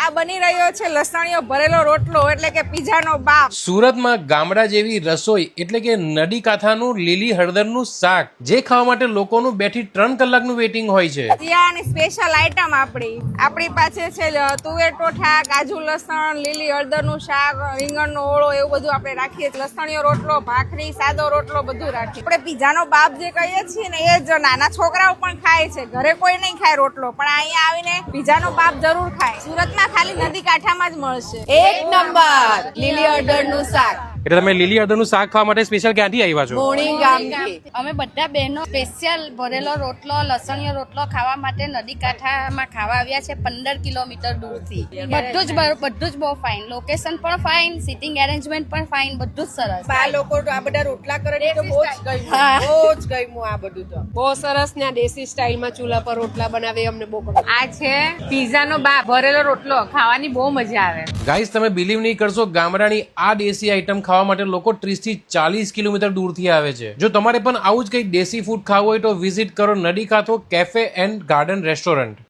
આ બની રહ્યો છે લસણીયો ભરેલો રોટલો એટલે કે પીઝાનો બાપ। સુરતમાં ગામડા જેવી રસોઈ એટલે કે નદી કાંઠાનું લીલી હળદરનું શાક જે ખાવા માટે લોકોનું 2 થી 3 કલાકનું વેઇટિંગ હોય છે। ત્યાંની સ્પેશિયલ આઈટમ આપણી પાસે છે તુવેર ટોઠા, કાજુ લસણ, લીલી હળદરનું શાક, રીંગણનો ઓળો એવું બધું આપણે રાખીએ। લસણીયો રોટલો, ભાખરી, સાદો રોટલો બધું રાખીએ। આપણે પીઝાનો બાપ જે કહીએ છીએ ને એ જ નાના છોકરાઓ પણ ખાય છે, ઘરે કોઈ નહીં ખાય રોટલો, પણ અહીંયા આવીને પીઝાનો બાપ જરૂર ખાય। સુરતમાં ખાલી નદી કાંઠામાં જ મળશે। 1 નંબર લીલી હળદરનું શાક। એટલે તમે લીલી હળદરનું શાક ખાવા માટે સ્પેશિયલ ક્યાંથી આવ્યા છો? મોણી ગામથી। અમે બધા બહેનો સ્પેશિયલ ભરેલો રોટલો, લસણીયો રોટલો ખાવા માટે નદી કાંઠામાં ખાવા આવ્યા છે 15 કિલોમીટર દૂરથી। બધું જ બહુ ફાઇન, લોકેશન પણ ફાઇન, સિટિંગ એરેન્જમેન્ટ પણ ફાઇન, બધું જ સરસ। આ લોકો આ બધા રોટલા કરે તો બહુ જ ગમ્યું આ બધું તો બહુ સરસ ને દેશી સ્ટાઇલમાં ચૂલા પર રોટલા બનાવે અમને બહુ ગમે। આ છે પીઝાનો બાપ ભરેલો રોટલો, ખાવાની બહુ મજા આવે। ગાઈસ તમે બિલીવ નહીં કરશો, ગામડાની આ દેશી આઈટમ ખાવા માટે લોકો 30 થી 40 કિલોમીટર દૂરથી આવે છે। જો તમારે પણ આવું જ કંઈક દેશી ફૂડ ખાવું હોય તો વિઝિટ કરો નદી કાંઠો કેફે એન્ડ ગાર્ડન રેસ્ટોરન્ટ।